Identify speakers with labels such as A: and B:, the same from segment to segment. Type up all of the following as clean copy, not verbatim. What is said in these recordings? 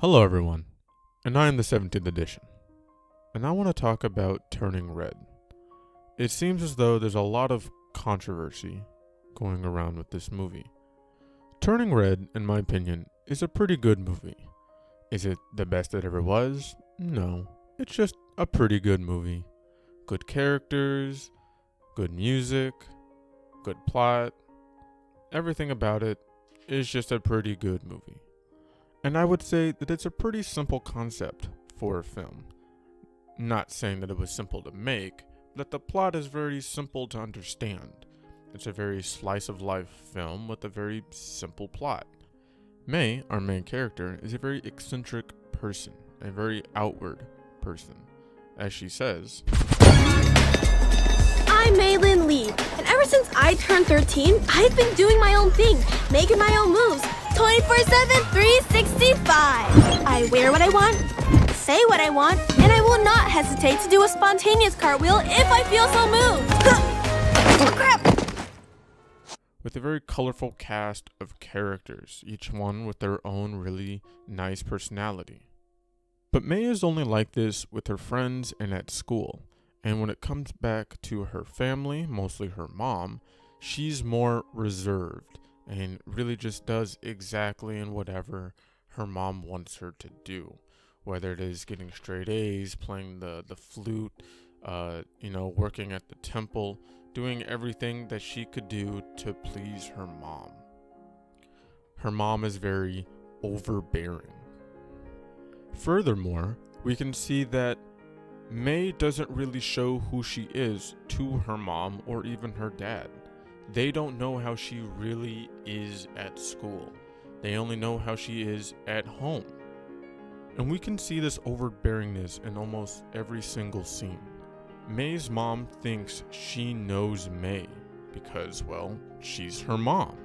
A: Hello everyone, and I am the 17th edition, and I want to talk about Turning Red. It seems as though there's a lot of controversy going around with this movie. Turning Red, in my opinion, is a pretty good movie. Is it the best it ever was? No, it's just a pretty good movie. Good characters, good music, good plot, everything about it is just a pretty good movie. And I would say that it's a pretty simple concept for a film. Not saying that it was simple to make, but the plot is very simple to understand. It's a very slice of life film with a very simple plot. May, our main character, is a very eccentric person, a very outward person. As she says,
B: I'm Maylin Lee, and ever since I turned 13, I've been doing my own thing, making my own moves, 24/7, 365. I wear what I want, say what I want, and I will not hesitate to do a spontaneous cartwheel if I feel so moved. Crap!
A: with a very colorful cast of characters, each one with their own really nice personality. But May is only like this with her friends and at school. And when it comes back to her family, mostly her mom, she's more reserved and really just does exactly and whatever her mom wants her to do. Whether it is getting straight A's, playing the flute, working at the temple, doing everything that she could do to please her mom. Her mom is very overbearing. Furthermore, we can see that May doesn't really show who she is to her mom or even her dad. They don't know how she really is at school. They only know how she is at home. And we can see this overbearingness in almost every single scene. May's mom thinks she knows May because, well, she's her mom.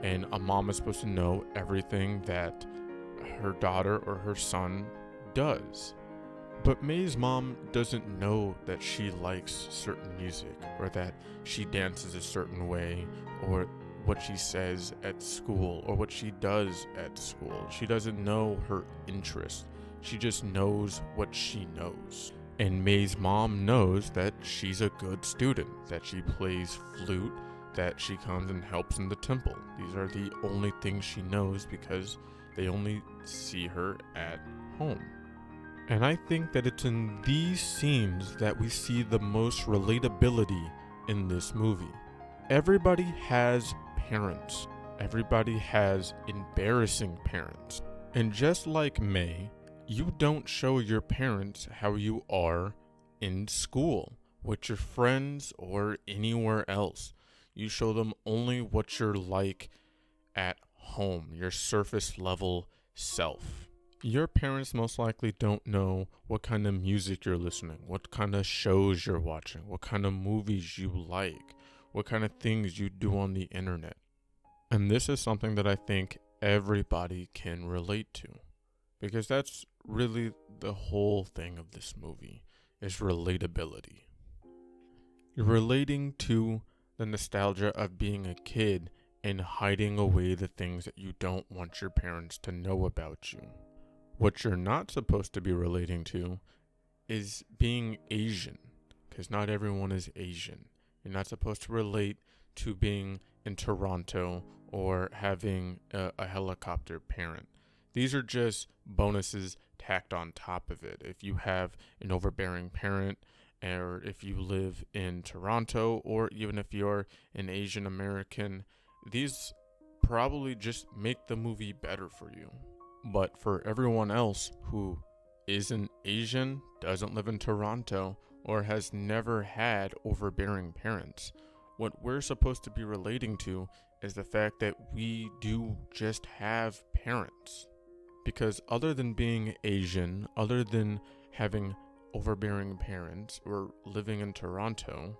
A: And a mom is supposed to know everything that her daughter or her son does. But May's mom doesn't know that she likes certain music, or that she dances a certain way, or what she says at school, or what she does at school. She doesn't know her interests. She just knows what she knows. And May's mom knows that she's a good student, that she plays flute, that she comes and helps in the temple. These are the only things she knows because they only see her at home. And I think that it's in these scenes that we see the most relatability in this movie. Everybody has parents. Everybody has embarrassing parents. And just like May, you don't show your parents how you are in school, with your friends, or anywhere else. You show them only what you're like at home, your surface level self. Your parents most likely don't know what kind of music you're listening, what kind of shows you're watching, what kind of movies you like, what kind of things you do on the internet. And this is something that I think everybody can relate to, because that's really the whole thing of this movie, is relatability. You're relating to the nostalgia of being a kid and hiding away the things that you don't want your parents to know about you. What you're not supposed to be relating to is being Asian, because not everyone is Asian. You're not supposed to relate to being in Toronto or having a helicopter parent. These are just bonuses tacked on top of it. If you have an overbearing parent, or if you live in Toronto, or even if you're an Asian American, these probably just make the movie better for you. But for everyone else who isn't Asian, doesn't live in Toronto, or has never had overbearing parents, what we're supposed to be relating to is the fact that we do just have parents. Because other than being Asian, other than having overbearing parents or living in Toronto,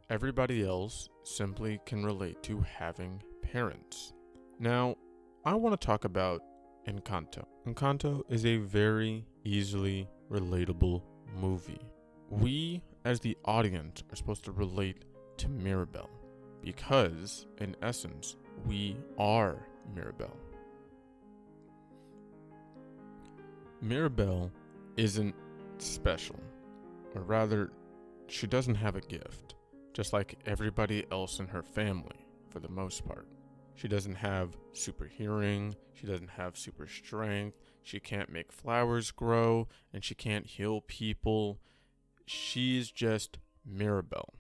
A: everybody else simply can relate to having parents. Now, I want to talk about Encanto. Encanto is a very easily relatable movie. We, as the audience, are supposed to relate to Mirabel because, in essence, we are Mirabel. Mirabelle isn't special, or rather, she doesn't have a gift, just like everybody else in her family, for the most part. She doesn't have super hearing, she doesn't have super strength, she can't make flowers grow, and she can't heal people. She's just Mirabelle.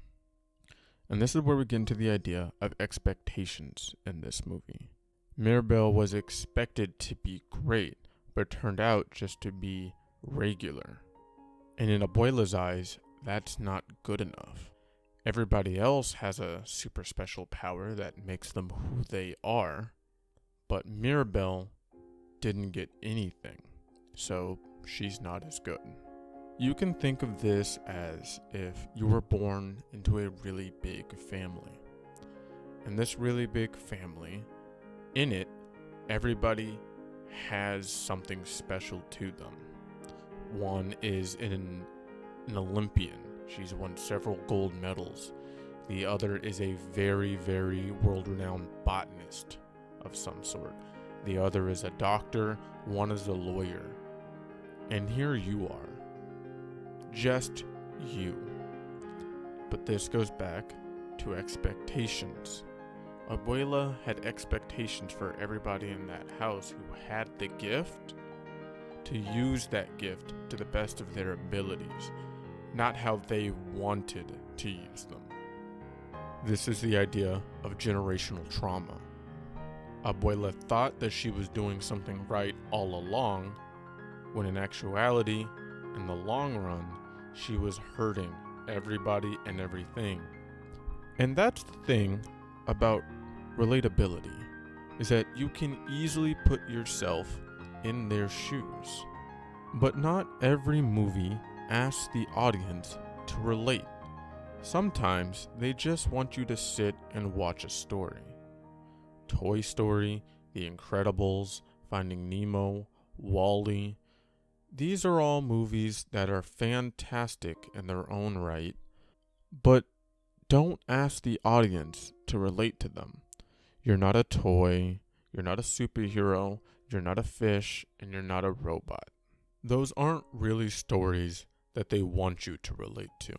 A: And this is where we get into the idea of expectations in this movie. Mirabelle was expected to be great, but turned out just to be regular. And in Abuela's eyes, that's not good enough. Everybody else has a super special power that makes them who they are, but Mirabelle didn't get anything, so she's not as good. You can think of this as if you were born into a really big family. And this really big family, in it, everybody has something special to them. One is an Olympian. She's won several gold medals. The other is a very, very world-renowned botanist of some sort. The other is a doctor. One is a lawyer. And here you are. Just you. But this goes back to expectations. Abuela had expectations for everybody in that house who had the gift to use that gift to the best of their abilities, not how they wanted to use them. This is the idea of generational trauma. Abuela thought that she was doing something right all along, when in actuality, in the long run, she was hurting everybody and everything. And that's the thing about relatability, is that you can easily put yourself in their shoes. But not every movie asks the audience to relate. Sometimes they just want you to sit and watch a story. Toy Story, The Incredibles, Finding Nemo, WALL-E. These are all movies that are fantastic in their own right, but don't ask the audience to relate to them. You're not a toy, you're not a superhero, you're not a fish, and you're not a robot. Those aren't really stories that they want you to relate to.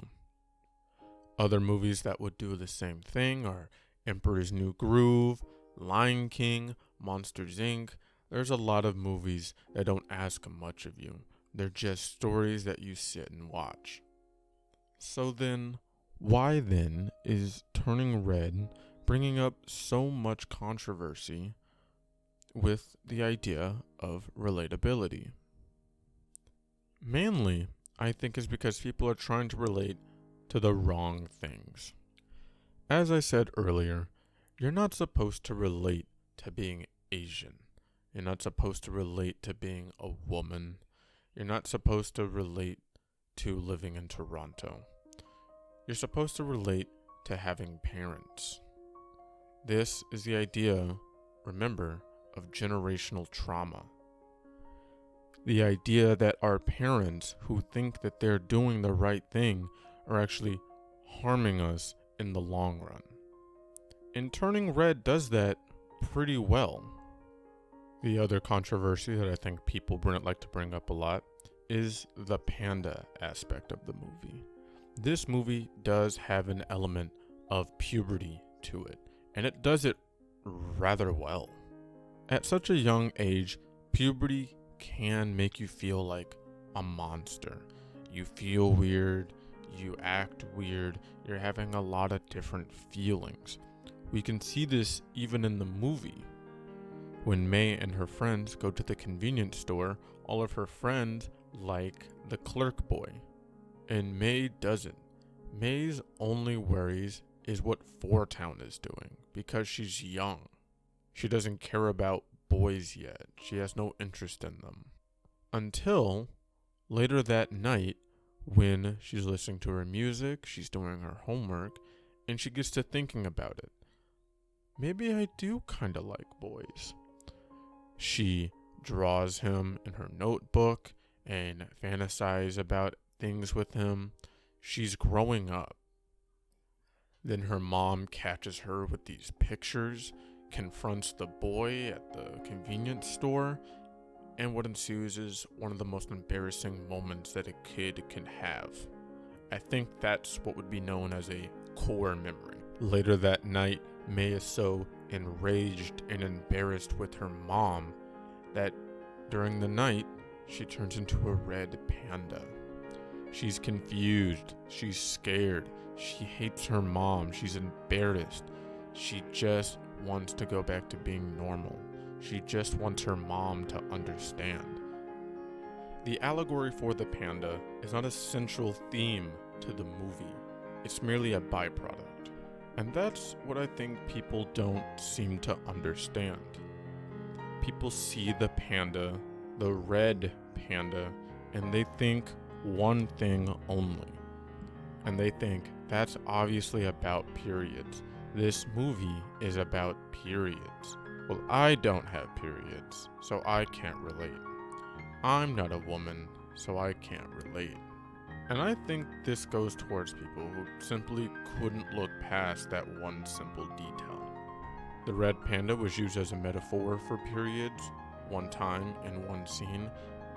A: Other movies that would do the same thing are Emperor's New Groove, Lion King, Monsters Inc. There's a lot of movies that don't ask much of you. They're just stories that you sit and watch. So then, why then is Turning Red bringing up so much controversy with the idea of relatability? Mainly, I think is because people are trying to relate to the wrong things. As I said earlier, you're not supposed to relate to being Asian. You're not supposed to relate to being a woman. You're not supposed to relate to living in Toronto. You're supposed to relate to having parents. This is the idea, remember, of generational trauma. The idea that our parents who think that they're doing the right thing are actually harming us in the long run. And Turning Red does that pretty well. The other controversy that I think people like to bring up a lot is the panda aspect of the movie. This movie does have an element of puberty to it, and it does it rather well. At such a young age, puberty can make you feel like a monster. You feel weird, you act weird, you're having a lot of different feelings. We can see this even in the movie. When May and her friends go to the convenience store, all of her friends like the clerk boy. And May doesn't. May's only worries is what Four Town is doing, because she's young. She doesn't care about boys yet. She has no interest in them. Until later that night, when she's listening to her music, she's doing her homework, and she gets to thinking about it. Maybe I do kind of like boys. She draws him in her notebook and fantasizes about things with him. She's growing up. Then her mom catches her with these pictures, confronts the boy at the convenience store, And what ensues is one of the most embarrassing moments that a kid can have. I think that's what would be known as a core memory. Later that night, May is so enraged and embarrassed with her mom that during the night, she turns into a red panda. She's confused, she's scared, she hates her mom, she's embarrassed. She just wants to go back to being normal. She just wants her mom to understand. The allegory for the panda is not a central theme to the movie. It's merely a byproduct. And that's what I think people don't seem to understand. People see the panda, the red panda, and they think one thing only. And they think that's obviously about periods. This movie is about periods. Well, I don't have periods, so I can't relate. I'm not a woman, so I can't relate. And I think this goes towards people who simply couldn't look past that one simple detail. The red panda was used as a metaphor for periods, one time in one scene,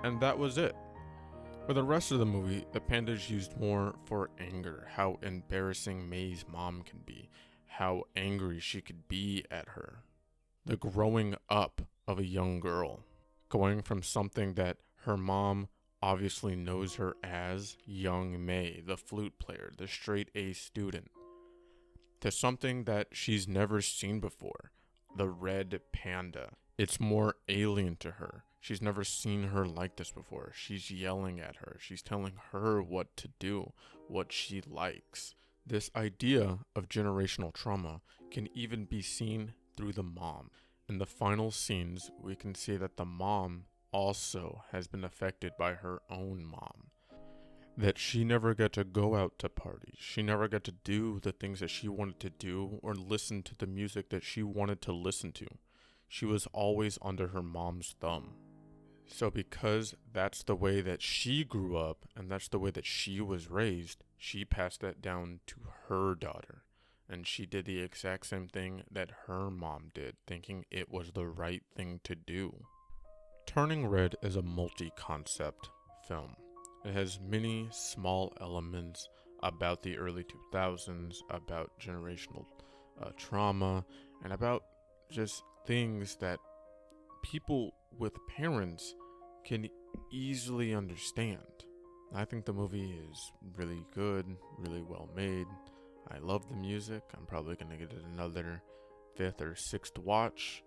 A: and that was it. For the rest of the movie, the panda is used more for anger, how embarrassing May's mom can be, how angry she could be at her. The growing up of a young girl, going from something that her mom obviously knows her as young May, the flute player, the straight A student, to something that she's never seen before, the red panda. It's more alien to her. She's never seen her like this before. She's yelling at her. She's telling her what to do, what she likes. This idea of generational trauma can even be seen through the mom. In the final scenes, we can see that the mom also has been affected by her own mom. That she never got to go out to parties. She never got to do the things that she wanted to do or listen to the music that she wanted to listen to. She was always under her mom's thumb. So because that's the way that she grew up and that's the way that she was raised, she passed that down to her daughter. And she did the exact same thing that her mom did, thinking it was the right thing to do. Turning Red is a multi-concept film. It has many small elements about the early 2000s, about generational trauma, and about just things that people with parents can easily understand. I think the movie is really good, really well made. I love the music. I'm probably going to get it another 5th or 6th watch.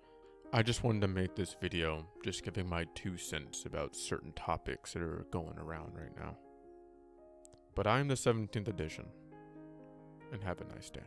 A: I just wanted to make this video just giving my 2 cents about certain topics that are going around right now. But I'm the 17th edition, and have a nice day.